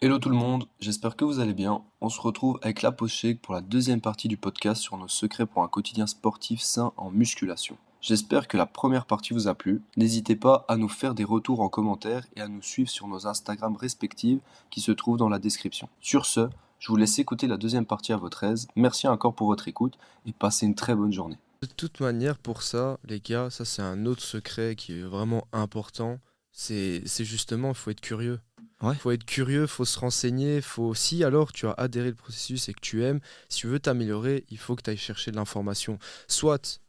Hello tout le monde, j'espère que vous allez bien. On se retrouve avec la Pause Shake pour la deuxième partie du podcast sur nos secrets pour un quotidien sportif sain en musculation. J'espère que la première partie vous a plu. N'hésitez pas à nous faire des retours en commentaire et à nous suivre sur nos Instagram respectives qui se trouvent dans la description. Sur ce, je vous laisse écouter la deuxième partie à votre aise. Merci encore pour votre écoute et passez une très bonne journée. De toute manière, pour ça, les gars, ça c'est un autre secret qui est vraiment important. C'est justement, il faut être curieux. Ouais. Faut être curieux, faut se renseigner, faut si alors tu as adhéré le processus et que tu aimes, si tu veux t'améliorer, il faut que tu ailles chercher de l'information. Soit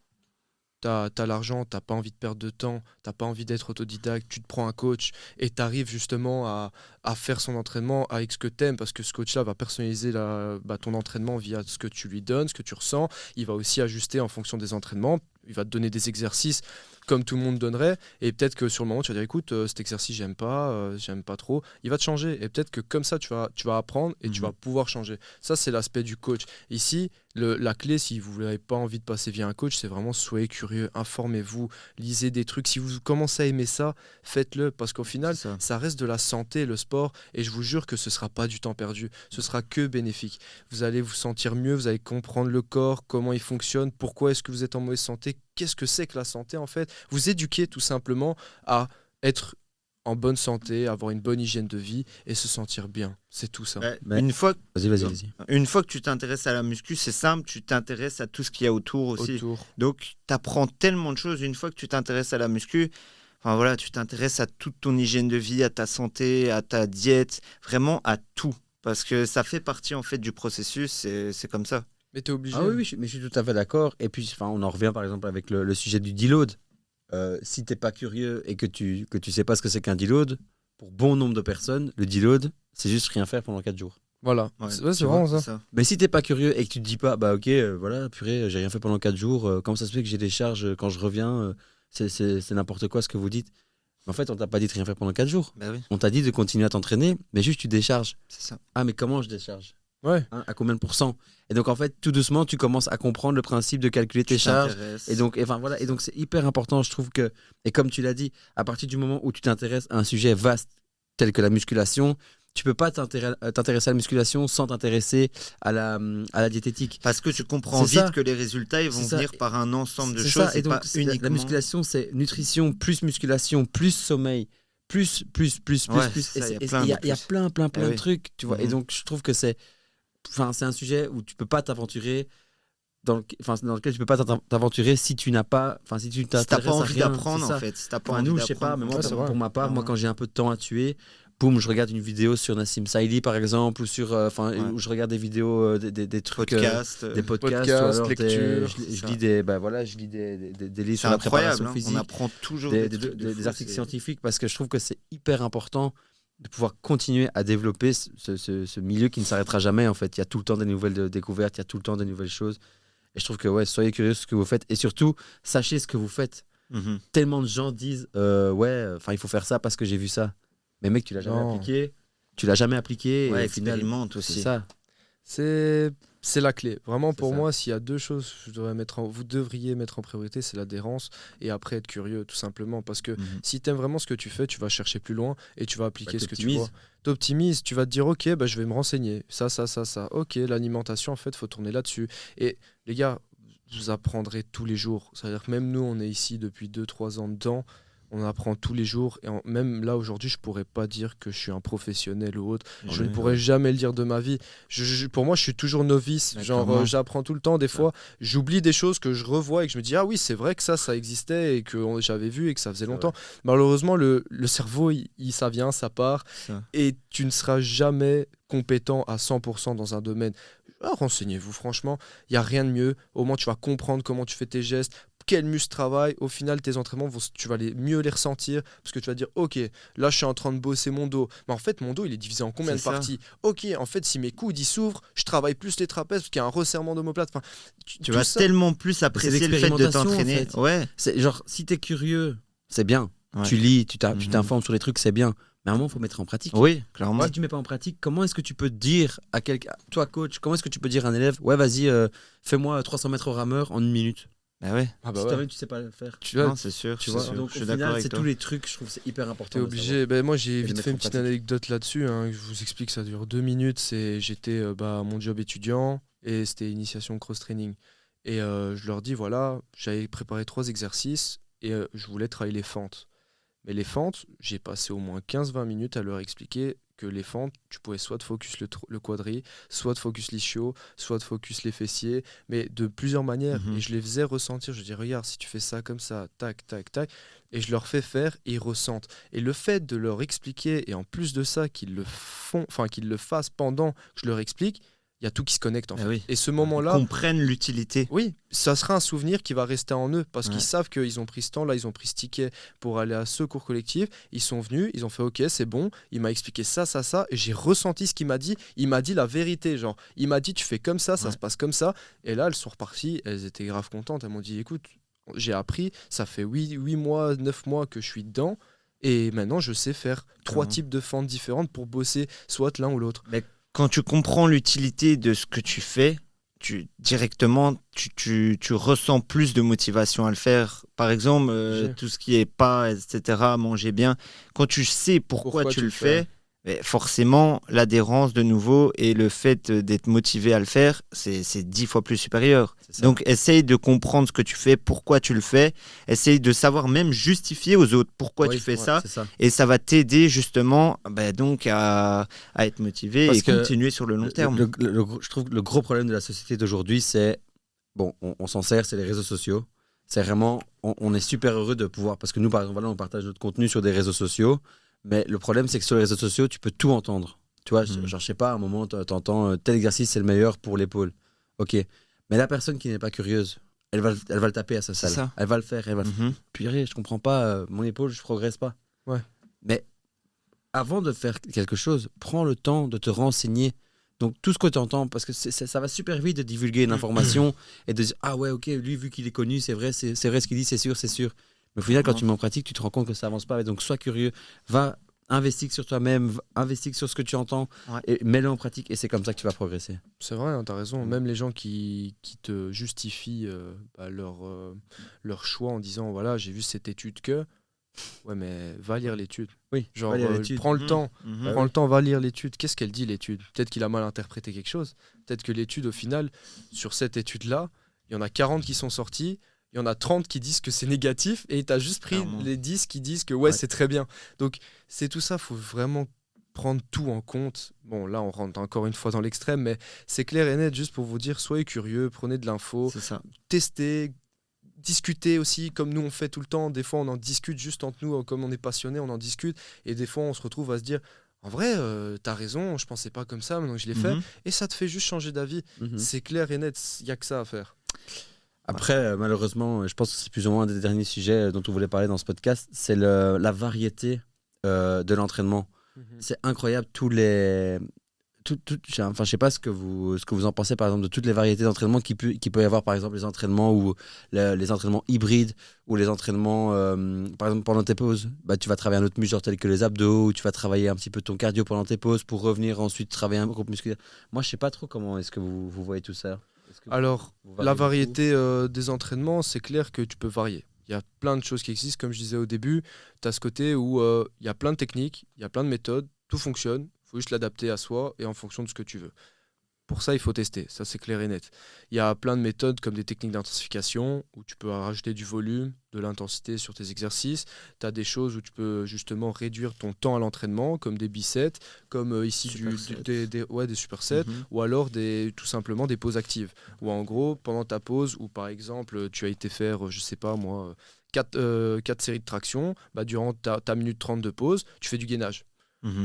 t'as l'argent, t'as pas envie de perdre de temps, t'as pas envie d'être autodidacte, tu te prends un coach et t'arrives justement à faire son entraînement avec ce que t'aimes parce que ce coach-là va personnaliser ton entraînement via ce que tu lui donnes, ce que tu ressens. Il va aussi ajuster en fonction des entraînements. Il va te donner des exercices comme tout le monde donnerait et peut-être que sur le moment tu vas dire écoute cet exercice j'aime pas trop, il va te changer et peut-être que comme ça tu vas apprendre et tu vas pouvoir changer. Ça c'est l'aspect du coach. Ici la clé, si vous n'avez pas envie de passer via un coach, c'est vraiment soyez curieux, informez-vous, lisez des trucs. Si vous commencez à aimer ça, faites-le parce qu'au final, ça reste de la santé, le sport, et je vous jure que ce ne sera pas du temps perdu, ce sera que bénéfique. Vous allez vous sentir mieux, vous allez comprendre le corps, comment il fonctionne, pourquoi est-ce que vous êtes en mauvaise santé, qu'est-ce que c'est que la santé en fait. Vous éduquer tout simplement à être en bonne santé, avoir une bonne hygiène de vie et se sentir bien. C'est tout ça. Une fois, Vas-y. une fois que tu t'intéresses à la muscu, c'est simple, tu t'intéresses à tout ce qu'il y a autour aussi. Donc, tu apprends tellement de choses. Une fois que tu t'intéresses à la muscu, enfin, voilà, tu t'intéresses à toute ton hygiène de vie, à ta santé, à ta diète, vraiment à tout. Parce que ça fait partie en fait du processus, c'est comme ça. Mais t'es obligé. Ah oui, mais je suis tout à fait d'accord. Et puis, on en revient par exemple avec le sujet du deload. Si t'es pas curieux et que tu sais pas ce que c'est qu'un deload, pour bon nombre de personnes, le deload, c'est juste rien faire pendant 4 jours. Voilà, Ouais, c'est vraiment ça. Mais si t'es pas curieux et que tu te dis pas, bah ok, voilà, purée, j'ai rien fait pendant 4 jours, comment ça se fait que j'ai des charges quand je reviens, c'est n'importe quoi ce que vous dites. Mais en fait, on t'a pas dit de rien faire pendant 4 jours. Bah oui, On t'a dit de continuer à t'entraîner, mais juste tu décharges. c'est ça. Ah, mais comment je décharge? Ouais. À combien de pourcents? Et donc en fait, tout doucement, tu commences à comprendre le principe de calculer tes charges. Et donc c'est hyper important, je trouve que, et comme tu l'as dit, à partir du moment où tu t'intéresses à un sujet vaste tel que la musculation, tu peux pas t'intéresser à la musculation sans t'intéresser à la diététique. Parce que tu comprends C'est ça. vite que les résultats ils vont C'est ça. venir par un ensemble de C'est choses, ça. c'est Et donc pas uniquement... la musculation, c'est nutrition, plus sommeil, plus. Ouais, Et ça, c'est- il y a plein et il y a, de il y a plus. plein Eh de oui. trucs, tu vois. Et Mhm. donc je trouve que c'est un sujet où tu peux pas t'aventurer dans lequel tu peux pas t'aventurer si tu n'as pas, si tu Si t'as t'intéresses pas à envie rien, d'apprendre c'est ça. en fait, si t'as pas Enfin, envie nous, je sais pas, d'apprendre. mais moi, Ouais, c'est vrai. pour ma part, moi, Clairement. quand j'ai un peu de temps à tuer, boum, je regarde une vidéo sur Nassim Saïdi, par exemple, ou sur, où je regarde des vidéos, des trucs, Podcast, des podcasts, Podcast, ou alors lecture, je lis des livres c'est sur la incroyable, préparation hein. physique, On apprend toujours des articles scientifiques, parce que je trouve que c'est hyper important de pouvoir continuer à développer ce milieu qui ne s'arrêtera jamais, en fait. Il y a tout le temps des nouvelles découvertes, il y a tout le temps des nouvelles choses. Et je trouve que, soyez curieux de ce que vous faites. Et surtout, sachez ce que vous faites. Mhm. Tellement de gens disent, il faut faire ça parce que j'ai vu ça. Mais mec, tu l'as jamais Non. appliqué. Tu l'as jamais appliqué. Ouais, et au final, expérimente c'est aussi. ça. C'est la clé. Vraiment, C'est pour ça. moi, s'il y a deux choses que vous devriez mettre en priorité, c'est l'adhérence et après être curieux, tout simplement. Parce que Mhm. si tu aimes vraiment ce que tu fais, tu vas chercher plus loin et tu vas appliquer ce que tu vois. t'optimises. T'optimises, tu vas te dire, ok, je vais me renseigner. Ça. Ok, l'alimentation, en fait, faut tourner là-dessus. Et les gars, vous apprendrez tous les jours. C'est-à-dire que même nous, on est ici depuis 2-3 ans dedans. On apprend tous les jours. Et même là, aujourd'hui, je pourrais pas dire que je suis un professionnel ou autre. Je ne pourrais jamais le dire de ma vie. Pour moi, je suis toujours novice. Ouais, Genre, clairement. j'apprends tout le temps. Des fois, j'oublie des choses que je revois et que je me dis, ah oui, c'est vrai que ça existait et que j'avais vu et que ça faisait longtemps. Malheureusement, le cerveau, ça vient, ça part. Ça. Et tu ne seras jamais compétent à 100% dans un domaine. Renseignez-vous, franchement. Il n'y a rien de mieux. Au moins, tu vas comprendre comment tu fais tes gestes. Quel muscle travaille, au final tes entraînements tu vas mieux les ressentir parce que tu vas dire ok là je suis en train de bosser mon dos, mais en fait mon dos il est divisé en combien de C'est ça. parties, ok en fait si mes coudes ils s'ouvrent je travaille plus les trapèzes parce qu'il y a un resserrement d'omoplate, enfin, Tu tout vas ça- tellement plus apprécier le fait de l'expérimentation, t'entraîner. en fait. Ouais. C'est genre, si t'es curieux, c'est bien. Ouais. Tu lis, tu Mhm. t'informes sur les trucs, c'est bien. Mais à un moment, il faut mettre en pratique. Oui, clairement. Si tu mets pas en pratique, comment est-ce que tu peux dire à quelqu'un, toi coach, comment est-ce que tu peux dire à un élève, ouais vas-y, fais-moi 300 mètres au rameur en 1 minute? Bah ouais. Ah bah Si ouais. toi-même tu sais pas le faire. Non, c'est sûr. Tu vois, sûr. donc Je au suis d'accord final, avec c'est toi. tous les trucs, je trouve que c'est hyper important. T'es de obligé. savoir. Moi, j'ai Et de vite mettre fait en une petite pratique. anecdote là-dessus. Je vous explique, ça dure 2 minutes. J'étais à mon job étudiant et c'était initiation cross-training. Et je leur dis, voilà, j'avais préparé 3 exercices et je voulais travailler les fentes. Mais les fentes, j'ai passé au moins 15-20 minutes à leur expliquer que les fentes, tu pouvais soit te focus le quadri, soit te focus l'ischio, soit te focus les fessiers, mais de plusieurs manières. Et je les faisais ressentir. Je dis, regarde, si tu fais ça comme ça, tac, tac, tac, et je leur fais faire et ils ressentent. Et le fait de leur expliquer, et en plus de ça, qu'ils le font, enfin qu'ils le fassent pendant que je leur explique, il y a tout qui se connecte en fait. Oui. Et ce Ils moment-là, comprennent l'utilité. oui, ça sera un souvenir qui va rester en eux parce Ouais. qu'ils savent qu'ils ont pris ce temps-là, ils ont pris ce ticket pour aller à ce cours collectif. Ils sont venus, ils ont fait OK, c'est bon. Il m'a expliqué ça, ça, ça. Et j'ai ressenti ce qu'il m'a dit. Il m'a dit la vérité. Genre, il m'a dit tu fais comme ça Ouais. se passe comme ça. Et là, elles sont reparties. Elles étaient grave contentes. Elles m'ont dit écoute, j'ai appris. Ça fait 8 mois, 9 mois que je suis dedans. Et maintenant, je sais faire 3 types de fentes différentes pour bosser soit l'un ou l'autre. Mais quand tu comprends l'utilité de ce que tu fais, directement, tu ressens plus de motivation à le faire. Par exemple, tout ce qui est pas, etc., manger bien. Quand tu sais pourquoi tu le fais, mais forcément, l'adhérence de nouveau et le fait d'être motivé à le faire, c'est 10 fois plus supérieur. Donc, essaye de comprendre ce que tu fais, pourquoi tu le fais. Essaye de savoir même justifier aux autres pourquoi tu fais ça. Et ça va t'aider justement donc à être motivé et continuer sur le long terme. Je trouve que le gros problème de la société d'aujourd'hui, c'est, bon, on s'en sert, c'est les réseaux sociaux. C'est vraiment, on est super heureux de pouvoir, parce que nous, par exemple, voilà, on partage notre contenu sur des réseaux sociaux. Mais le problème, c'est que sur les réseaux sociaux, tu peux tout entendre. Tu vois, genre, je sais pas, à un moment, tu entends tel exercice, c'est le meilleur pour l'épaule. Ok. Mais la personne qui n'est pas curieuse, elle va le taper à sa salle. Ça. Elle va le faire. Elle va purée, je comprends pas, mon épaule, je progresse pas. Ouais. Mais avant de faire quelque chose, prends le temps de te renseigner. Donc, tout ce que tu entends, parce que ça va super vite de divulguer une information et de dire, ah ouais, ok, lui, vu qu'il est connu, c'est vrai ce qu'il dit, c'est sûr, c'est sûr. Mais au final, quand tu mets en pratique, tu te rends compte que ça avance pas. Donc, sois curieux, va investir sur toi-même, investir sur ce que tu entends et mets-le en pratique. Et c'est comme ça que tu vas progresser. C'est vrai, hein, tu as raison. Même les gens qui te justifient leur choix en disant voilà, j'ai vu cette étude que. Ouais, mais va lire l'étude. Oui, genre, va lire l'étude. prends le temps. Prends le temps, va lire l'étude. Qu'est-ce qu'elle dit, l'étude? Peut-être qu'il a mal interprété quelque chose. Peut-être que l'étude, au final, sur cette étude-là, il y en a 40 qui sont sortis. Il y en a 30 qui disent que c'est négatif et tu as juste pris les 10 qui disent que c'est très bien. Donc, c'est tout ça, il faut vraiment prendre tout en compte. Bon, là, on rentre encore une fois dans l'extrême, mais c'est clair et net, juste pour vous dire, soyez curieux, prenez de l'info, testez, discutez aussi, comme nous on fait tout le temps. Des fois, on en discute juste entre nous, comme on est passionné, on en discute. Et des fois, on se retrouve à se dire, en vrai, t'as raison, je pensais pas comme ça, maintenant que je l'ai fait. Et ça te fait juste changer d'avis. C'est clair et net, il n'y a que ça à faire. Après, malheureusement, je pense que c'est plus ou moins un des derniers sujets dont on voulait parler dans ce podcast, c'est la variété de l'entraînement. C'est incroyable, je sais pas ce que vous en pensez, par exemple, de toutes les variétés d'entraînement qu'il peut y avoir, par exemple, les entraînements ou les entraînements hybrides, ou les entraînements, par exemple, pendant tes pauses, tu vas travailler un autre muscle, tel que les abdos, ou tu vas travailler un petit peu ton cardio pendant tes pauses pour revenir ensuite travailler un groupe musculaire. Moi, je sais pas trop comment est-ce que vous voyez tout ça. Alors, la variété des entraînements, c'est clair que tu peux varier. Il y a plein de choses qui existent, comme je disais au début. Tu as ce côté où il y a plein de techniques, il y a plein de méthodes, tout fonctionne, il faut juste l'adapter à soi et en fonction de ce que tu veux. Pour ça, il faut tester, ça c'est clair et net. Il y a plein de méthodes comme des techniques d'intensification où tu peux rajouter du volume, de l'intensité sur tes exercices. Tu as des choses où tu peux justement réduire ton temps à l'entraînement, comme des biceps, comme ici des supersets, ou alors tout simplement des pauses actives. Où en gros, pendant ta pause, ou par exemple, tu as été faire, je sais pas moi, 4 séries de traction, durant ta minute 30 de pause, tu fais du gainage.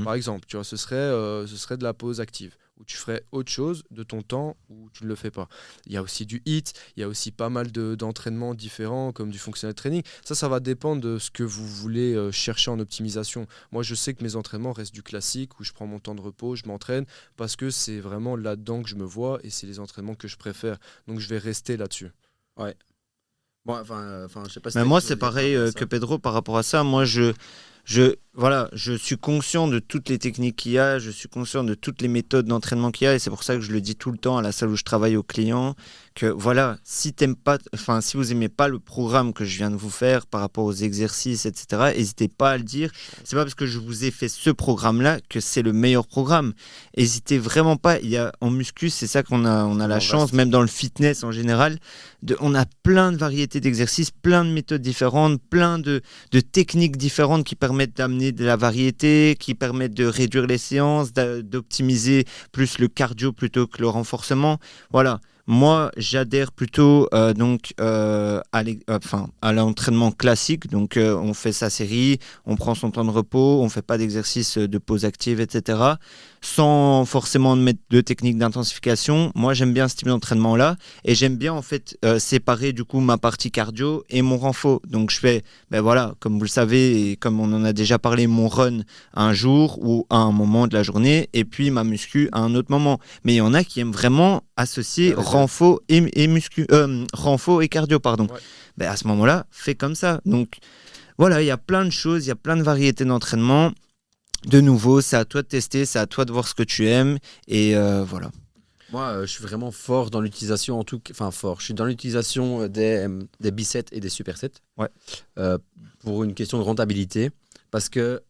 Par exemple, tu vois, ce serait de la pause active, où tu ferais autre chose de ton temps où tu ne le fais pas. Il y a aussi du HIIT, il y a aussi pas mal d'entraînements différents comme du functional training. Ça va dépendre de ce que vous voulez chercher en optimisation. Moi, je sais que mes entraînements restent du classique, où je prends mon temps de repos, je m'entraîne, parce que c'est vraiment là-dedans que je me vois et c'est les entraînements que je préfère. Donc, je vais rester là-dessus. Ouais. Bon, je sais pas si mais moi, c'est pareil que Pedro par rapport à ça. Moi, je suis conscient de toutes les techniques qu'il y a, je suis conscient de toutes les méthodes d'entraînement qu'il y a, et c'est pour ça que je le dis tout le temps à la salle où je travaille aux clients, que voilà, si vous aimez pas le programme que je viens de vous faire par rapport aux exercices, etc., n'hésitez pas à le dire. C'est pas parce que je vous ai fait ce programme-là que c'est le meilleur programme. N'hésitez vraiment pas. En muscu, c'est ça qu'on a la chance, même dans le fitness en général, on a plein de variétés d'exercices, plein de méthodes différentes, plein de techniques différentes qui permettent d'amener de la variété, qui permettent de réduire les séances, d'optimiser plus le cardio plutôt que le renforcement. Voilà. Moi, j'adhère plutôt à l'entraînement classique. Donc, on fait sa série, on prend son temps de repos, on ne fait pas d'exercice de pause active, etc. Sans forcément mettre de technique d'intensification. Moi, j'aime bien ce type d'entraînement-là. Et j'aime bien, en fait, séparer du coup ma partie cardio et mon renfo. Donc, je fais, comme vous le savez, et comme on en a déjà parlé, mon run un jour ou à un moment de la journée, et puis ma muscu à un autre moment. Mais il y en a qui aiment vraiment associer renfo et cardio, pardon. Ouais. À ce moment-là, fais comme ça. Donc, voilà, il y a plein de choses, il y a plein de variétés d'entraînement. De nouveau, c'est à toi de tester, c'est à toi de voir ce que tu aimes, et voilà. Moi, je suis vraiment fort dans l'utilisation, je suis dans l'utilisation des bisets et des supersets. Ouais. Pour une question de rentabilité, parce que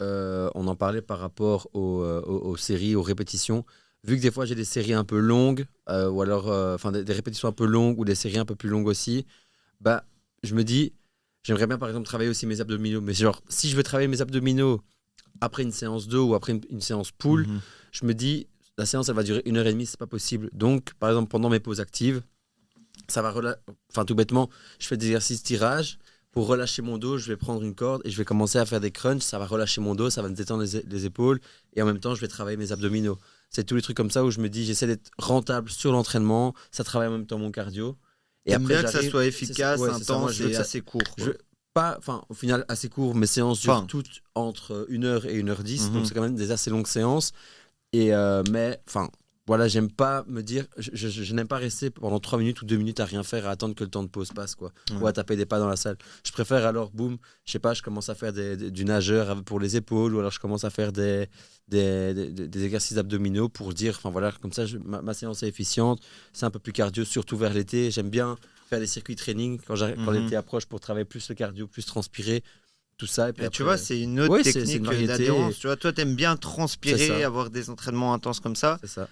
on en parlait par rapport aux séries, aux répétitions. Vu que des fois j'ai des séries un peu longues, ou alors des répétitions un peu longues ou des séries un peu plus longues aussi, je me dis, j'aimerais bien par exemple travailler aussi mes abdominaux. Mais genre, si je veux travailler mes abdominaux après une séance dos ou après une séance pull, je me dis, la séance elle va durer 1h30, c'est pas possible. Donc par exemple pendant mes pauses actives, ça va tout bêtement, je fais des exercices tirage. Pour relâcher mon dos, je vais prendre une corde et je vais commencer à faire des crunchs. Ça va relâcher mon dos, ça va me détendre les épaules. Et en même temps, je vais travailler mes abdominaux. C'est tous les trucs comme ça où je me dis, j'essaie d'être rentable sur l'entraînement. Ça travaille en même temps mon cardio. Et après, bien que ça soit efficace, intense et assez court. Au final, assez court. Mes séances durent toutes entre 1h et 1h10. Donc, c'est quand même des assez longues séances. Voilà, j'aime pas me dire, je n'aime pas rester pendant 3 minutes ou 2 minutes à rien faire, à attendre que le temps de pause passe, quoi, ou à taper des pas dans la salle. Je préfère alors, boum, je sais pas, je commence à faire du nageur pour les épaules, ou alors je commence à faire des exercices abdominaux pour dire, comme ça, ma séance est efficiente, c'est un peu plus cardio, surtout vers l'été. J'aime bien faire des circuits training quand l'été approche pour travailler plus le cardio, plus transpirer. Tout ça, et puis après, tu vois, c'est une autre technique d'adhérence. Tu vois, toi, t'aimes bien transpirer, avoir des entraînements intenses comme ça. C'est ça.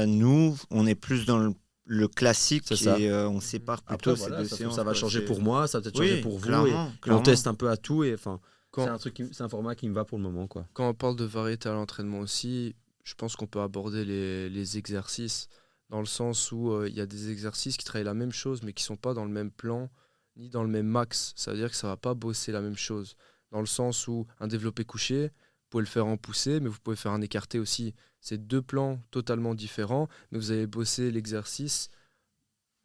Nous, on est plus dans le classique et on sépare plutôt ces deux séances. Ça va changer pour moi, ça va peut-être changer pour vous. Clairement. On teste un peu à tout. C'est un format qui me va pour le moment, quoi. Quand on parle de variété à l'entraînement aussi, je pense qu'on peut aborder les exercices dans le sens où il y a des exercices qui travaillent la même chose mais qui ne sont pas dans le même plan ni dans le même max. Ça veut dire que ça ne va pas bosser la même chose. Dans le sens où un développé couché, vous pouvez le faire en poussée, mais vous pouvez faire un écarté aussi. C'est 2 plans totalement différents, mais vous allez bosser l'exercice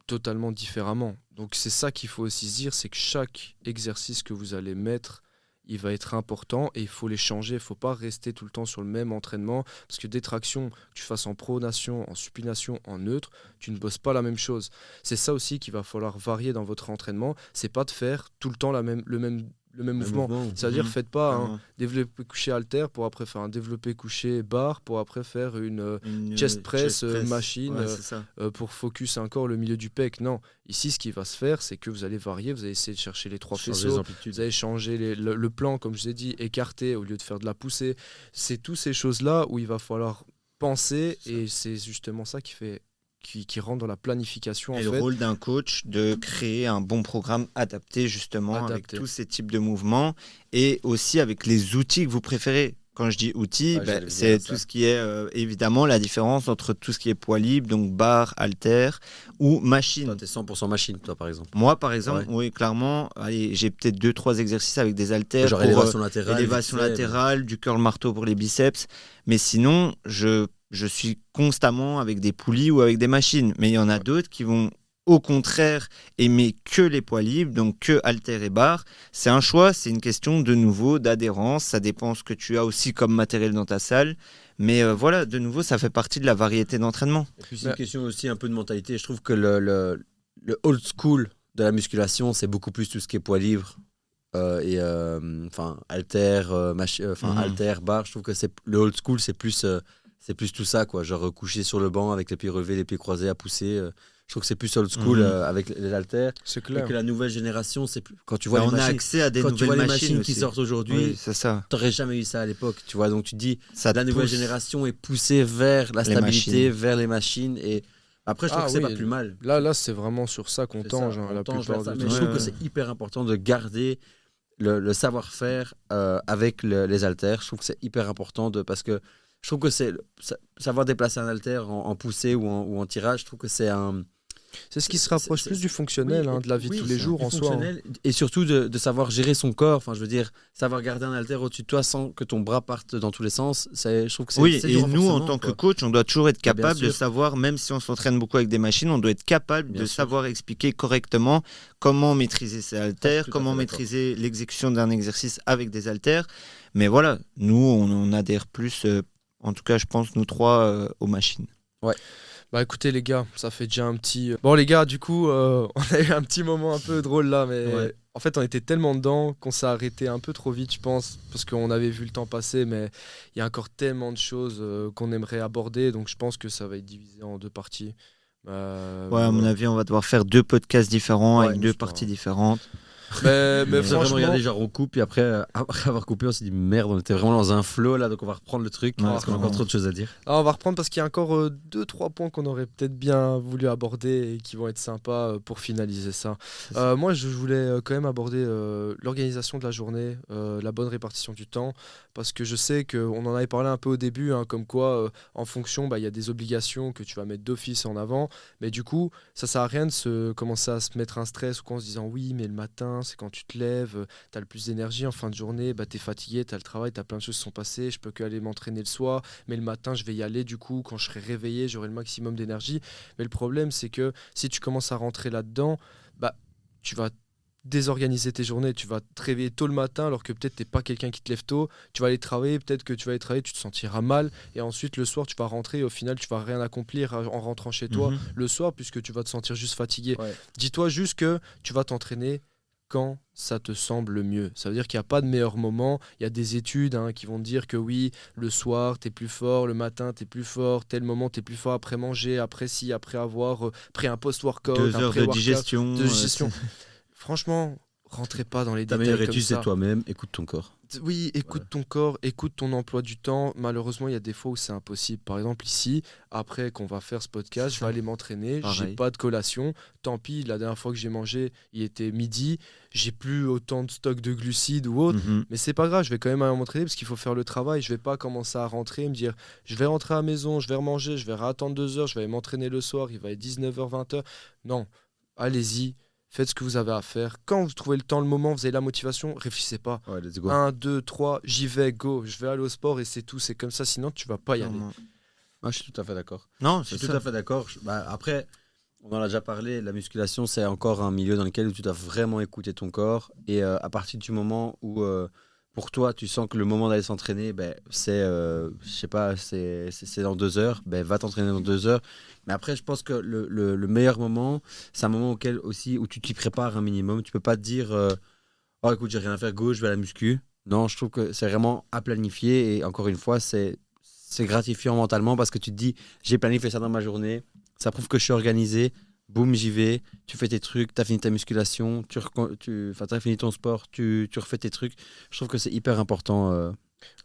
totalement différemment. Donc c'est ça qu'il faut aussi dire, c'est que chaque exercice que vous allez mettre, il va être important et il faut les changer. Il ne faut pas rester tout le temps sur le même entraînement, parce que des tractions, que tu fasses en pronation, en supination, en neutre, tu ne bosses pas la même chose. C'est ça aussi qu'il va falloir varier dans votre entraînement. C'est pas de faire tout le temps le même mouvement. C'est-à-dire, faites pas un développé couché haltère pour après faire un développé couché barre pour après faire une chest press machine pour focus encore le milieu du pec. Non, ici ce qui va se faire, c'est que vous allez varier, vous allez essayer de chercher les 3 faisceaux, vous allez changer le plan, comme je vous ai dit, écarté au lieu de faire de la poussée. C'est toutes ces choses-là où il va falloir penser et c'est justement ça qui rentre dans la planification. Le rôle d'un coach de créer un bon programme adapté avec tous ces types de mouvements et aussi avec les outils que vous préférez. Quand je dis outils, c'est tout ce qui est évidemment la différence entre tout ce qui est poids libre, donc barre, haltère ou machine. Toi, tu es 100% machine, toi, par exemple. Moi, par exemple, oui, clairement, j'ai peut-être 2-3 exercices avec des haltères. Genre élévation latérale, du curl marteau pour les biceps. Mais sinon, je suis constamment avec des poulies ou avec des machines. Mais il y en a d'autres qui vont au contraire aimer que les poids libres, donc que haltères et barres. C'est un choix, c'est une question de nouveau d'adhérence. Ça dépend ce que tu as aussi comme matériel dans ta salle. Mais voilà, de nouveau, ça fait partie de la variété d'entraînement. Et puis c'est une question aussi un peu de mentalité. Je trouve que le old school de la musculation, c'est beaucoup plus tout ce qui est poids libre. halter, Mhm. halter, barre. Je trouve que le old school, c'est plus tout ça, quoi. Genre coucher sur le banc avec les pieds relevés, les pieds croisés à pousser. Je trouve que c'est plus old school avec les haltères. C'est Et clair. que la nouvelle génération, c'est plus. Quand tu vois les On a machines, accès à des quand tu vois nouvelles les machines qui aussi. sortent aujourd'hui, Oui, c'est ça. t'aurais jamais eu ça à l'époque, tu vois. Donc tu te dis, Ça la nouvelle pousse. génération est poussée vers la Les stabilité, machines. vers les machines. Et après, je trouve Ah que c'est oui, pas plus mal. Là, c'est vraiment sur ça qu'on C'est tange, ça, hein, on la tend plupart vers ça. du Mais temps. je trouve que Ouais. c'est hyper important de garder le savoir-faire avec les haltères. Je trouve que c'est hyper important parce que je trouve que savoir déplacer un haltère en poussée ou en tirage. Je trouve que c'est un. C'est ce qui se rapproche plus du fonctionnel, Oui, de la vie de oui, tous les c'est jours du en soi. Hein. fonctionnel, et surtout de savoir gérer son corps. Enfin, je veux dire, savoir garder un haltère au-dessus de toi sans que ton bras parte dans tous les sens. Je trouve que c'est Oui, c'est du et nous, en renforcement, tant que quoi. coach, on doit toujours être Mais bien capable de sûr. savoir, même si on s'entraîne beaucoup avec des machines, on doit être capable Bien de sûr. savoir expliquer correctement comment maîtriser ses haltères, Tout à comment fait maîtriser l'exécution d'un exercice avec des haltères. Mais voilà, nous, on adhère plus, en tout cas, je pense, nous trois, aux machines. Bah écoutez les gars, ça fait déjà un petit... Bon les gars, du coup, on a eu un petit moment un peu drôle là, mais Ouais. en fait on était tellement dedans qu'on s'est arrêté un peu trop vite, je pense, parce qu'on avait vu le temps passer, mais il y a encore tellement de choses qu'on aimerait aborder, donc je pense que ça va être divisé en 2 parties. Ouais, à mon Voilà. avis, on va devoir faire 2 podcasts différents Ouais, avec je 2 pense. parties différentes. Mais On a vraiment franchement... regardé, genre on coupe, et après, après avoir coupé, on s'est dit merde, on était vraiment dans un flow là, donc on va reprendre le truc Ouais, parce qu'on a encore vraiment. trop de choses à dire. Ah, on va reprendre parce qu'il y a encore 2-3 points qu'on aurait peut-être bien voulu aborder et qui vont être sympas pour finaliser ça. Moi, je voulais quand même aborder l'organisation de la journée, la bonne répartition du temps, parce que je sais qu'on en avait parlé un peu au début, hein, comme quoi, en fonction, il y a des obligations que tu vas mettre d'office en avant, mais du coup, ça sert à rien de commencer à se mettre un stress ou quoi en se disant oui, mais le matin, c'est quand tu te lèves, tu as le plus d'énergie, en fin de journée, tu es fatigué, tu as le travail, tu as plein de choses qui sont passées, je peux que aller m'entraîner le soir, mais le matin je vais y aller, du coup quand je serai réveillé j'aurai le maximum d'énergie. Mais le problème c'est que si tu commences à rentrer là-dedans, tu vas désorganiser tes journées, tu vas te réveiller tôt le matin alors que peut-être t'es pas quelqu'un qui te lève tôt, tu vas aller travailler, peut-être que tu vas aller travailler, tu te sentiras mal et ensuite le soir tu vas rentrer et au final tu vas rien accomplir en rentrant chez toi Mhm. le soir puisque tu vas te sentir juste fatigué. Ouais. Dis-toi juste que tu vas t'entraîner quand ça te semble le mieux. Ça veut dire qu'il n'y a pas de meilleur moment. Il y a des études qui vont te dire que oui, le soir, tu es plus fort, le matin, tu es plus fort, tel moment, tu es plus fort après manger, après après avoir pris un post-workout, 2 un heures de pré-workout, digestion. de digestion. Franchement, rentrez pas dans les Ta détails meilleure comme étude, c'est ça. toi-même, écoute ton corps. Oui, écoute ton corps, écoute ton emploi du temps. Malheureusement, il y a des fois où c'est impossible. Par exemple, ici, après qu'on va faire ce podcast, je vais aller m'entraîner. J'ai Pareil. pas de collation. Tant pis, la dernière fois que j'ai mangé, il était midi. J'ai plus autant de stock de glucides ou autre. Mhm. Mais c'est pas grave, je vais quand même aller m'entraîner parce qu'il faut faire le travail. Je vais pas commencer à rentrer et me dire je vais rentrer à la maison, je vais remanger, je vais attendre 2 heures, je vais aller m'entraîner le soir, il va être 19h, 20h. Non, allez-y. Faites ce que vous avez à faire. Quand vous trouvez le temps, le moment, vous avez la motivation, réfléchissez pas. Ouais, let's go. 1, 2, 3, j'y vais, go. Je vais aller au sport et c'est tout. C'est comme ça, sinon tu vas pas y aller. Clairement. Moi, je suis tout à fait d'accord. Non, Je c'est suis tout ça. à fait d'accord. Après, on en a déjà parlé, la musculation, c'est encore un milieu dans lequel tu dois vraiment écouter ton corps. Et à partir du moment où, pour toi, tu sens que le moment d'aller s'entraîner, c'est, je sais pas, c'est dans 2 heures, va t'entraîner dans 2 heures. Mais après, je pense que le meilleur moment, c'est un moment auquel aussi, où tu t'y prépares un minimum. Tu peux pas te dire, oh écoute, j'ai rien à faire, go, je vais à la muscu. Non, je trouve que c'est vraiment à planifier. Et encore une fois, c'est gratifiant mentalement parce que tu te dis, j'ai planifié ça dans ma journée. Ça prouve que je suis organisé. Boum, j'y vais. Tu fais tes trucs, tu as fini ta musculation, tu as fini ton sport, tu refais tes trucs. Je trouve que c'est hyper important à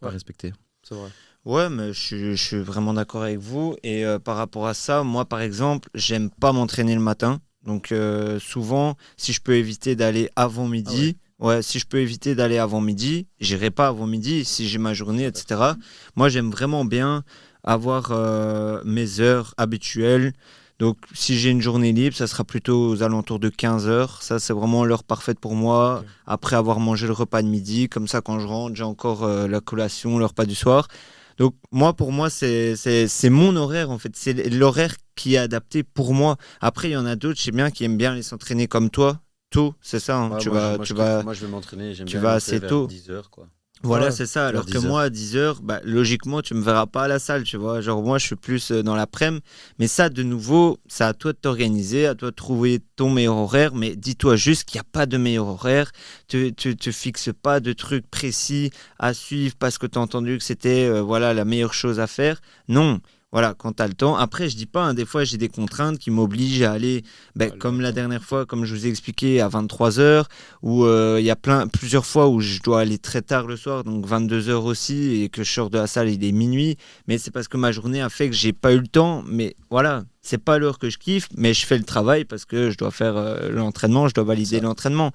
Ouais. respecter. C'est vrai. Ouais, mais je suis vraiment d'accord avec vous. Et par rapport à ça, moi, par exemple, j'aime pas m'entraîner le matin. Donc, souvent, si je peux éviter d'aller avant midi, si je peux éviter d'aller avant midi, j'irai pas avant midi si j'ai ma journée, etc. Moi, j'aime vraiment bien avoir mes heures habituelles. Donc, si j'ai une journée libre, ça sera plutôt aux alentours de 15 heures. Ça, c'est vraiment l'heure parfaite pour moi. Ok. Après avoir mangé le repas de midi, comme ça, quand je rentre, j'ai encore la collation, le repas du soir. Donc, pour moi, c'est mon horaire, en fait. C'est l'horaire qui est adapté pour moi. Après, il y en a d'autres, je sais bien, qui aiment bien aller s'entraîner comme toi, tôt, c'est ça. Hein. Ouais, tu moi, vas, je tu kiffe. vas, Moi, je vais m'entraîner. J'aime tu bien vas aller assez vers tôt. 10 heures, quoi. Voilà, Ouais, c'est ça. Alors que 10 heures. moi, à 10 heures, bah, logiquement, tu me verras pas à la salle, tu vois. Genre, moi, je suis plus dans l'après-midi. Mais ça, de nouveau, c'est à toi de t'organiser, à toi de trouver ton meilleur horaire. Mais dis-toi juste qu'il n'y a pas de meilleur horaire. Tu te fixes pas de trucs précis à suivre parce que tu as entendu que c'était voilà, la meilleure chose à faire. Non. Voilà, quand tu as le temps. Après, je dis pas, hein, des fois, j'ai des contraintes qui m'obligent à aller, comme la dernière fois, comme je vous ai expliqué, à 23 heures, où il y a plusieurs fois où je dois aller très tard le soir, donc 22 heures aussi, et que je sors de la salle, il est minuit. Mais c'est parce que ma journée a fait que j'ai pas eu le temps. Mais voilà, c'est pas l'heure que je kiffe, mais je fais le travail parce que je dois faire l'entraînement, je dois valider l'entraînement.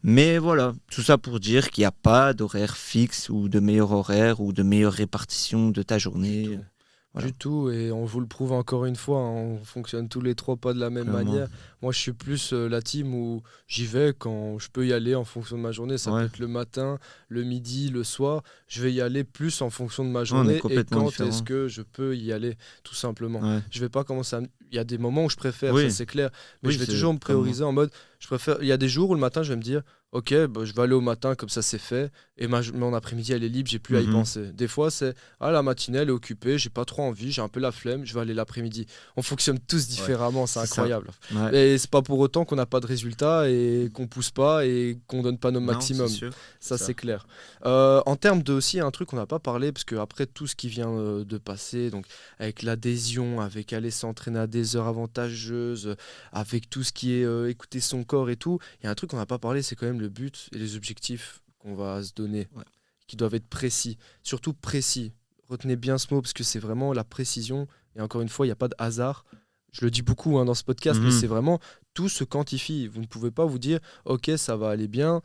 Mais voilà, tout ça pour dire qu'il n'y a pas d'horaire fixe ou de meilleur horaire ou de meilleure répartition de ta journée. Voilà. Du tout, et on vous le prouve encore une fois, hein, on fonctionne tous les trois pas de la même Clairement. manière. Moi, je suis plus la team où j'y vais quand je peux y aller en fonction de ma journée. Ça peut être le matin, le midi, le soir. Je vais y aller plus en fonction de ma journée et quand est-ce que je peux y aller, tout simplement. Ouais. Je vais pas commencer à... Il y a des moments où je préfère, Oui. ça c'est clair, mais Oui, je vais c'est toujours me prioriser en mode, je préfère... Il y a des jours où le matin, je vais me dire, ok, bah, je vais aller au matin, comme ça c'est fait, et mon après-midi, elle est libre, j'ai plus à y penser. Des fois, c'est, la matinée, elle est occupée, j'ai pas trop envie, j'ai un peu la flemme, je vais aller l'après-midi. On fonctionne tous différemment, c'est incroyable. Et c'est pas pour autant qu'on n'a pas de résultats et qu'on pousse pas et qu'on donne pas nos maximum. Ça, c'est clair. En termes de aussi un truc qu'on n'a pas parlé, parce que après tout ce qui vient de passer, donc avec l'adhésion, avec aller s'entraîner à des heures avantageuses, avec tout ce qui est écouter son corps et tout, il y a un truc qu'on n'a pas parlé, c'est quand même le but et les objectifs qu'on va se donner, qui doivent être précis, surtout précis. Retenez bien ce mot parce que c'est vraiment la précision. Et encore une fois, il n'y a pas de hasard. Je le dis beaucoup dans ce podcast, mais c'est vraiment tout se quantifie. Vous ne pouvez pas vous dire ok, ça va aller bien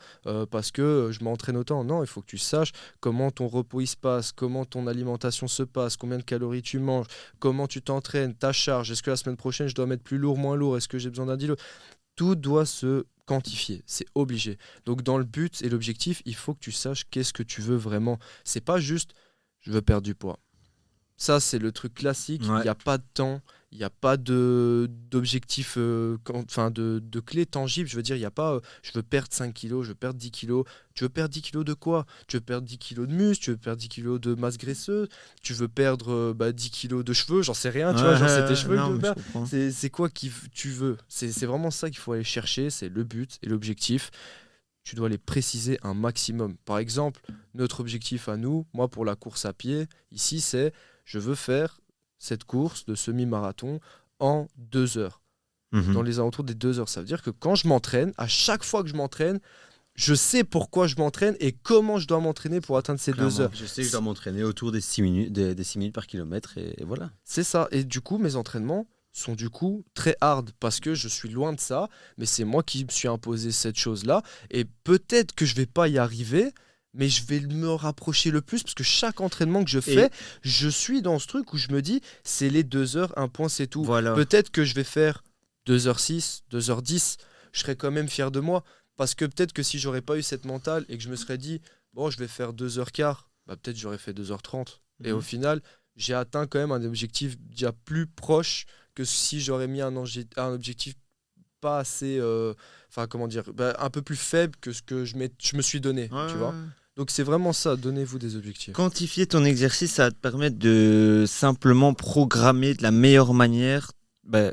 parce que je m'entraîne autant. Non, il faut que tu saches comment ton repos il se passe, comment ton alimentation se passe, combien de calories tu manges, comment tu t'entraînes, ta charge. Est-ce que la semaine prochaine je dois mettre plus lourd, moins lourd? Est-ce que j'ai besoin d'un diluant? Tout doit se quantifier, c'est obligé. Donc dans le but et l'objectif, il faut que tu saches qu'est-ce que tu veux vraiment. C'est pas juste je veux perdre du poids. Ça, c'est le truc classique. Il n'y a pas de temps, il n'y a pas d'objectif, de clé tangible. Je veux dire, il n'y a pas je veux perdre 5 kilos, je veux perdre 10 kilos. Tu veux perdre 10 kilos de quoi? Tu veux perdre 10 kilos de muscle, tu veux perdre 10 kilos de masse graisseuse, tu veux perdre 10 kilos de cheveux, j'en sais rien, tu vois, genre c'est tes cheveux que tu veux perdre. C'est quoi tu veux? C'est vraiment ça qu'il faut aller chercher, c'est le but et l'objectif. Tu dois les préciser un maximum. Par exemple, notre objectif à nous, moi pour la course à pied, ici c'est je veux faire cette course de semi-marathon en 2 heures. Dans les alentours des 2 heures. Ça veut dire que quand je m'entraîne, à chaque fois que je m'entraîne, je sais pourquoi je m'entraîne et comment je dois m'entraîner pour atteindre ces 2 heures. Je sais que je dois m'entraîner autour des 6 minutes, des 6 minutes par kilomètre et voilà. C'est ça. Et du coup, mes entraînements sont du coup très hard parce que je suis loin de ça, mais c'est moi qui me suis imposé cette chose-là. Et peut-être que je vais pas y arriver, mais je vais me rapprocher le plus parce que chaque entraînement que je fais, je suis dans ce truc où je me dis c'est les 2 heures, un point, c'est tout. Voilà. Peut-être que je vais faire 2h06, 2h10, je serais quand même fier de moi parce que peut-être que si j'aurais pas eu cette mentale et que je me serais dit bon, je vais faire 2h15, peut-être j'aurais fait 2h30. Et au final, j'ai atteint quand même un objectif déjà plus proche que si j'aurais mis un objectif pas assez, un peu plus faible que ce que je me suis donné, tu vois. Donc c'est vraiment ça, donnez-vous des objectifs. Quantifier ton exercice, ça va te permettre de simplement programmer de la meilleure manière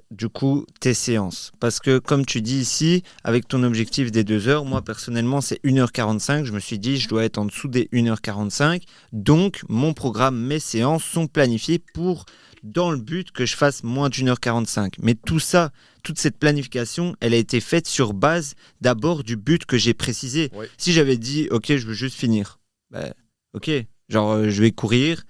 du coup tes séances. Parce que comme tu dis ici, avec ton objectif des 2 heures, moi personnellement c'est 1h45, je me suis dit je dois être en dessous des 1h45, donc mon programme, mes séances sont planifiées dans le but que je fasse moins d'1h45. Mais tout ça, toute cette planification, elle a été faite sur base d'abord du but que j'ai précisé. Si j'avais dit, ok, je veux juste finir, ok, je vais courir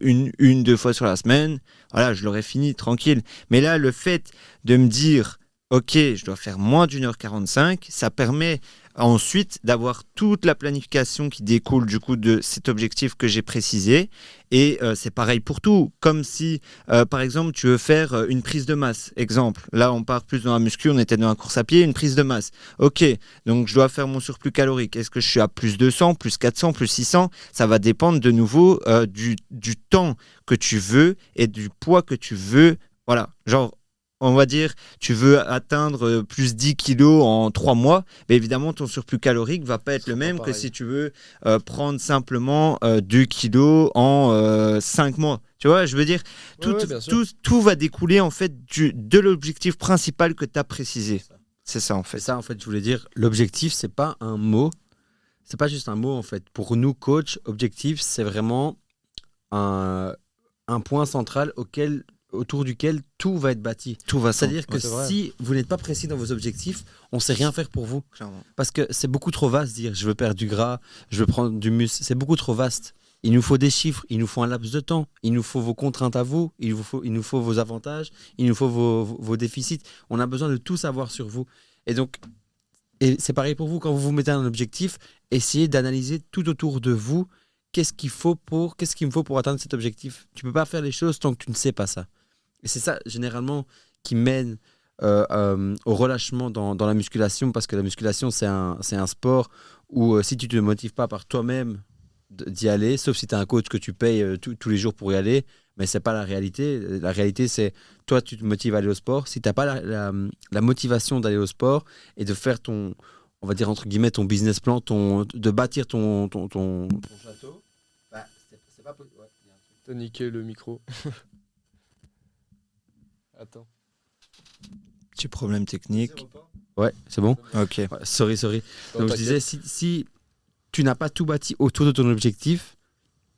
une, 2 fois sur la semaine, voilà, je l'aurais fini tranquille. Mais là, le fait de me dire, ok, je dois faire moins d'1h45, ça permet ensuite d'avoir toute la planification qui découle du coup de cet objectif que j'ai précisé. Et c'est pareil pour tout. Comme si, par exemple, tu veux faire une prise de masse. Exemple, là on part plus dans la muscu, on était dans la course à pied, une prise de masse. Ok, donc je dois faire mon surplus calorique. Est-ce que je suis à plus 200, plus 400, plus 600? Ça va dépendre de nouveau du temps que tu veux et du poids que tu veux. Voilà, on va dire, tu veux atteindre plus 10 kilos en 3 mois, mais évidemment, ton surplus calorique ne va pas être le même que si tu veux prendre simplement 2 kilos en 5 mois. Tu vois, je veux dire, tout va découler en fait de l'objectif principal que tu as précisé. C'est ça, en fait. C'est ça, en fait, je voulais dire, l'objectif, c'est pas un mot. C'est pas juste un mot, en fait. Pour nous, coach, objectif, c'est vraiment un point central autour duquel tout va être bâti. C'est-à-dire que si vous n'êtes pas précis dans vos objectifs, on ne sait rien faire pour vous. Clairement. Parce que c'est beaucoup trop vaste de dire je veux perdre du gras, je veux prendre du muscle. C'est beaucoup trop vaste. Il nous faut des chiffres, il nous faut un laps de temps, il nous faut vos contraintes à vous, il nous faut vos avantages, il nous faut vos déficits. On a besoin de tout savoir sur vous. Et donc, c'est pareil pour vous, quand vous vous mettez un objectif, essayez d'analyser tout autour de vous. Qu'est-ce qu'il me faut pour atteindre cet objectif? Tu ne peux pas faire les choses tant que tu ne sais pas ça. Et c'est ça, généralement, qui mène au relâchement dans la musculation, parce que la musculation, c'est un sport où si tu ne te motives pas par toi-même d'y aller, sauf si tu as un coach que tu payes tous les jours pour y aller, mais ce n'est pas la réalité. La réalité, c'est toi, tu te motives à aller au sport. Si tu n'as pas la motivation d'aller au sport et de faire ton, on va dire entre guillemets, ton business plan, de bâtir ton château, bah, c'est pas possible. Ouais, t'as niqué le micro. Attends. Petit problème technique. Ouais, c'est bon. Ok. Ouais, sorry. Donc je disais, si tu n'as pas tout bâti autour de ton objectif,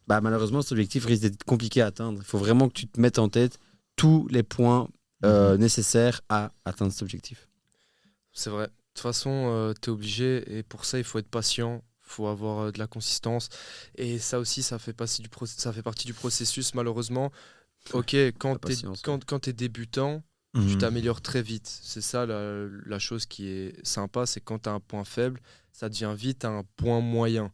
bah malheureusement cet objectif risque d'être compliqué à atteindre. Il faut vraiment que tu te mettes en tête tous les points nécessaires à atteindre cet objectif. C'est vrai. De toute façon, tu es obligé, et pour ça, il faut être patient, il faut avoir de la consistance. Et ça aussi, ça fait partie du processus, malheureusement. Ok, quand tu es débutant, tu t'améliores très vite. C'est ça la chose qui est sympa, c'est quand tu as un point faible, ça devient vite un point moyen.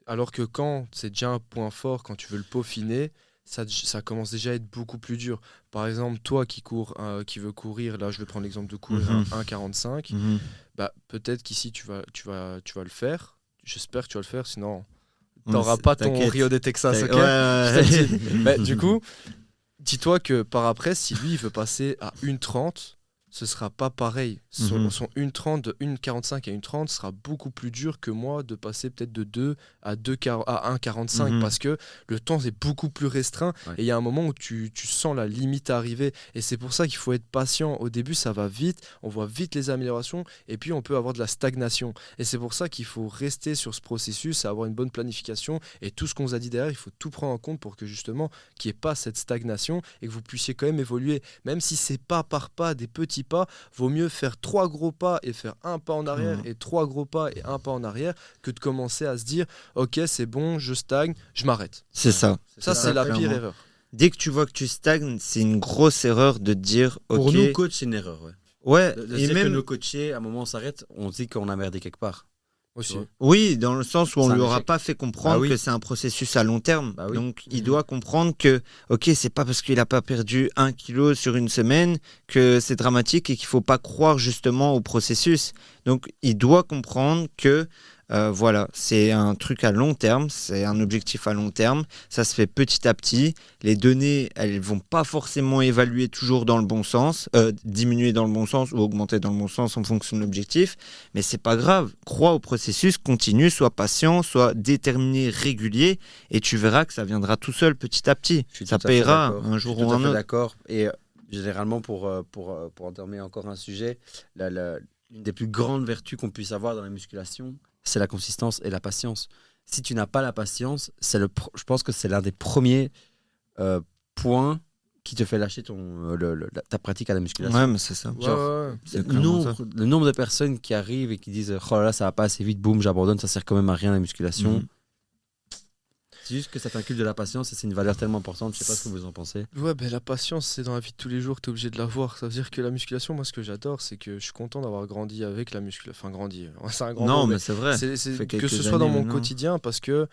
Alors que quand c'est déjà un point fort, quand tu veux le peaufiner, ça commence déjà à être beaucoup plus dur. Par exemple, toi qui veux courir, là je vais prendre l'exemple de courir un 1,45, bah, peut-être qu'ici tu vas le faire. J'espère que tu vas le faire, sinon tu n'auras pas ton Rio de Texas. Okay, ouais. Du coup, dis-toi que par après, si lui il veut passer à 1,30, ce sera pas pareil. Son 1,30, de 1,45 à 1,30 sera beaucoup plus dur que moi de passer peut-être de 2 à 1,45 parce que le temps est beaucoup plus restreint et il y a un moment où tu sens la limite arriver. Et c'est pour ça qu'il faut être patient. Au début, ça va vite, on voit vite les améliorations et puis on peut avoir de la stagnation. Et c'est pour ça qu'il faut rester sur ce processus, avoir une bonne planification et tout ce qu'on vous a dit derrière, il faut tout prendre en compte pour que justement qu'il n'y ait pas cette stagnation et que vous puissiez quand même évoluer. Même si c'est pas par pas, des petits pas, vaut mieux faire 3 gros pas et faire un pas en arrière et 3 gros pas et un pas en arrière que de commencer à se dire ok c'est bon, je stagne, je m'arrête. C'est ça. Ça c'est la pire erreur. Dès que tu vois que tu stagnes, c'est une grosse erreur de dire ok. Pour nous coach, c'est une erreur. Ouais. Et même que nos coachés, à un moment on s'arrête, on dit qu'on a merdé quelque part. Aussi. Oui, dans le sens où on ne lui aura pas fait comprendre que c'est un processus à long terme. Donc, il doit comprendre que, ok, c'est pas parce qu'il n'a pas perdu 1 kilo sur une semaine que c'est dramatique et qu'il ne faut pas croire justement au processus. Donc, il doit comprendre que, voilà, c'est un truc à long terme, c'est un objectif à long terme. Ça se fait petit à petit. Les données, elles ne vont pas forcément évaluer toujours dans le bon sens, diminuer dans le bon sens ou augmenter dans le bon sens en fonction de l'objectif. Mais c'est pas grave. Crois au processus, continue, sois patient, sois déterminé, régulier, et tu verras que ça viendra tout seul petit à petit. Ça payera un jour ou un autre. D'accord. Et généralement, pour entamer encore un sujet, une des plus grandes vertus qu'on puisse avoir dans la musculation, c'est la consistance et la patience. Si tu n'as pas la patience, je pense que c'est l'un des premiers points qui te fait lâcher ta pratique à la musculation. Ouais, mais c'est ça. Le nombre de personnes qui arrivent et qui disent oh là là, ça va pas assez vite, boum, j'abandonne, ça sert quand même à rien la musculation. C'est juste que ça t'inculque de la patience et c'est une valeur tellement importante. Je sais pas ce que vous en pensez. Ouais, ben la patience, c'est dans la vie de tous les jours, tu es obligé de l'avoir. Ça veut dire que la musculation, moi, ce que j'adore, c'est que je suis content d'avoir grandi avec la musculation. Enfin, grandi, c'est un grand mot, mais c'est vrai. Que ce soit dans mon quotidien, parce que,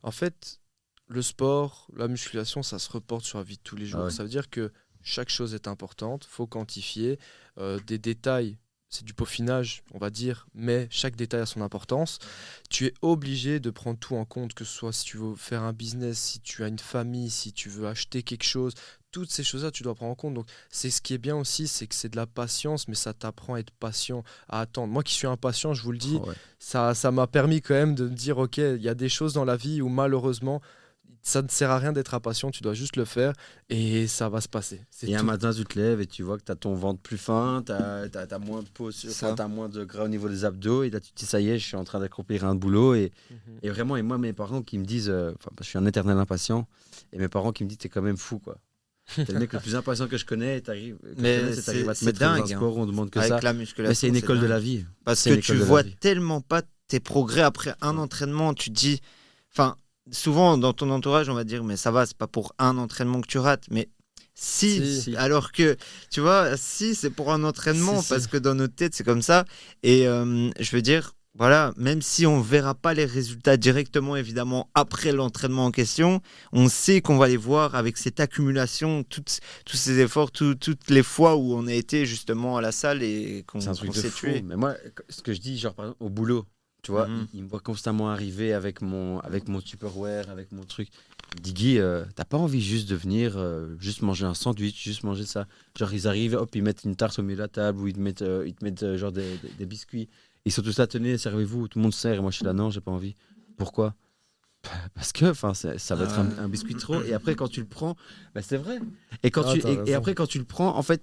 en fait, le sport, la musculation, ça se reporte sur la vie de tous les jours. Ça veut dire que chaque chose est importante, faut quantifier. Des détails, c'est du peaufinage, on va dire, mais chaque détail a son importance. Tu es obligé de prendre tout en compte, que ce soit si tu veux faire un business, si tu as une famille, si tu veux acheter quelque chose. Toutes ces choses-là, tu dois prendre en compte. Donc, c'est ce qui est bien aussi, c'est que c'est de la patience, mais ça t'apprend à être patient, à attendre. Moi qui suis impatient, je vous le dis, ça m'a permis quand même de me dire, ok, il y a des choses dans la vie où malheureusement, ça ne sert à rien d'être impatient, tu dois juste le faire et ça va se passer. Et un matin, tu te lèves et tu vois que tu as ton ventre plus fin, tu as moins de peau, tu as moins de gras au niveau des abdos, et là tu te dis ça y est, je suis en train d'accomplir un boulot. Et vraiment, et moi, mes parents qui me disent, je suis un éternel impatient, et mes parents qui me disent, t'es quand même fou, quoi. T'es le mec le plus impatient que je connais, et t'arrives à te mettre dans un sport où on demande que avec ça. La musculation, mais c'est une école de la vie. Parce que tu vois tellement pas tes progrès après un entraînement, tu te dis, enfin, souvent dans ton entourage, on va dire, mais ça va, c'est pas pour un entraînement que tu rates, mais si. Alors que, tu vois, si, c'est pour un entraînement, parce que dans notre tête, c'est comme ça. Et je veux dire, voilà, même si on verra pas les résultats directement, évidemment, après l'entraînement en question, on sait qu'on va les voir avec cette accumulation, tous ces efforts, toutes les fois où on a été justement à la salle et qu'on s'est tué. Mais moi, ce que je dis, genre par exemple, au boulot, tu vois, il me voit constamment arriver avec mon Tupperware, avec mon truc. Il dit, Guy, t'as pas envie juste de venir, juste manger un sandwich, juste manger ça. Genre, ils arrivent, hop, ils mettent une tarte au milieu de la table, ou ils te mettent genre des biscuits. Ils sont tous là, tenez, servez-vous, tout le monde sert. Et moi, je suis là, non, j'ai pas envie. Pourquoi ? Parce que ça va être un biscuit trop. Et après, quand tu le prends, c'est vrai. Et après, quand tu le prends, en fait,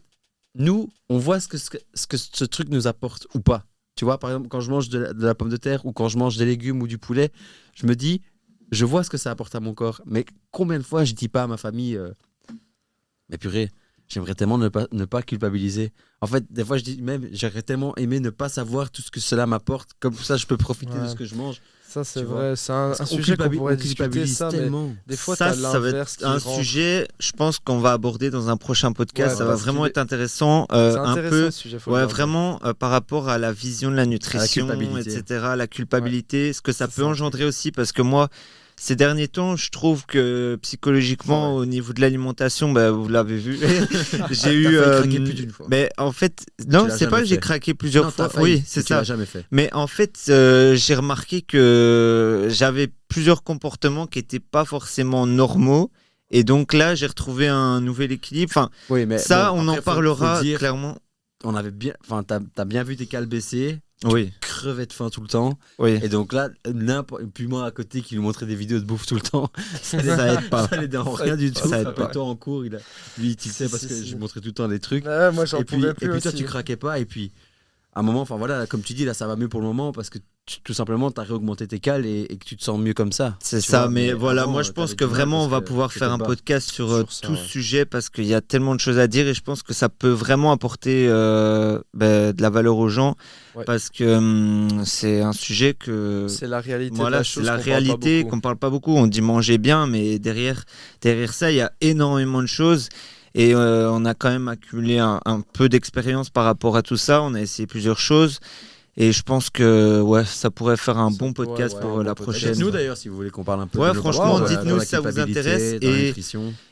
nous, on voit ce que ce truc nous apporte ou pas. Tu vois, par exemple, quand je mange de la pomme de terre ou quand je mange des légumes ou du poulet, je me dis, je vois ce que ça apporte à mon corps. Mais combien de fois je dis pas à ma famille, mais purée, j'aimerais tellement ne pas culpabiliser. En fait, des fois, je dis même, j'aurais tellement aimé ne pas savoir tout ce que cela m'apporte. Comme ça, je peux profiter de ce que je mange. Ça, c'est vrai. C'est un sujet qu'on pourrait discuter, ça, tellement. Mais des fois, ça va être un sujet, je pense qu'on va aborder dans un prochain podcast. Ça va vraiment être intéressant. Un peu, ce sujet, vraiment par rapport à la vision de la nutrition, etc., la culpabilité, ce que ça peut engendrer aussi, parce que moi, ces derniers temps, je trouve que psychologiquement, au niveau de l'alimentation, vous l'avez vu, j'ai eu. Craqué plus d'une fois. Mais en fait, non, c'est pas que j'ai craqué plusieurs fois. Oui, c'est ça. Tu l'as jamais fait. Mais en fait, j'ai remarqué que j'avais plusieurs comportements qui n'étaient pas forcément normaux. Et donc là, j'ai retrouvé un nouvel équilibre. Enfin, ça, on en parlera clairement. On avait bien. Enfin, t'as bien vu tes cales baisser. Oui. Crevait de faim tout le temps. Oui. Et donc là, puis moi à côté qui lui montrait des vidéos de bouffe tout le temps, ça aide pas. Ça l'aidait en rien du tout. Ça aide pas. Toi en cours, lui il tiltait parce que je lui montrais tout le temps des trucs. Moi j'en pouvais plus. Et puis toi tu craquais pas. Et puis à un moment, enfin voilà, comme tu dis, là ça va mieux pour le moment parce que tout simplement tu as réaugmenté tes cales et que tu te sens mieux comme ça. C'est ça, mais voilà, moi je pense que vraiment on va pouvoir faire un podcast sur tout ce sujet parce qu'il y a tellement de choses à dire et je pense que ça peut vraiment apporter de la valeur aux gens parce que c'est un sujet que. C'est la réalité. Voilà, c'est la réalité qu'on parle pas beaucoup. On dit manger bien, mais derrière ça, il y a énormément de choses. Et on a quand même accumulé un peu d'expérience par rapport à tout ça. On a essayé plusieurs choses. Et je pense que ça pourrait faire un bon podcast pour la prochaine. Dites-nous d'ailleurs si vous voulez qu'on parle un peu de franchement, dites-nous si ça vous intéresse.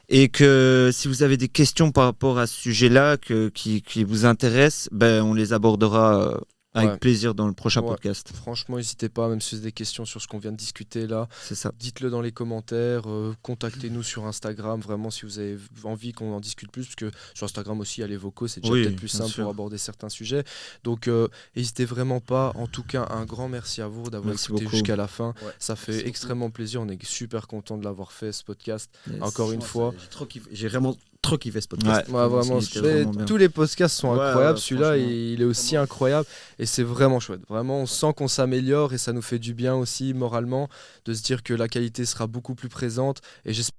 Et que si vous avez des questions par rapport à ce sujet-là qui vous intéressent, on les abordera avec plaisir dans le prochain podcast. Franchement, n'hésitez pas, même si vous avez des questions sur ce qu'on vient de discuter là. C'est ça. Dites-le dans les commentaires, contactez-nous sur Instagram, vraiment si vous avez envie qu'on en discute plus, parce que sur Instagram aussi il y a les vocaux, c'est déjà peut-être plus simple pour aborder certains sujets. Donc n'hésitez vraiment pas. En tout cas, un grand merci à vous d'avoir écouté jusqu'à la fin. Ça fait extrêmement plaisir, on est super content de l'avoir fait ce podcast. Encore une fois. J'ai vraiment trop kiffé ce podcast. Vraiment, tous les podcasts sont incroyables. Celui-là, il est aussi incroyable et c'est vraiment chouette. Vraiment, on sent qu'on s'améliore et ça nous fait du bien aussi moralement de se dire que la qualité sera beaucoup plus présente et j'espère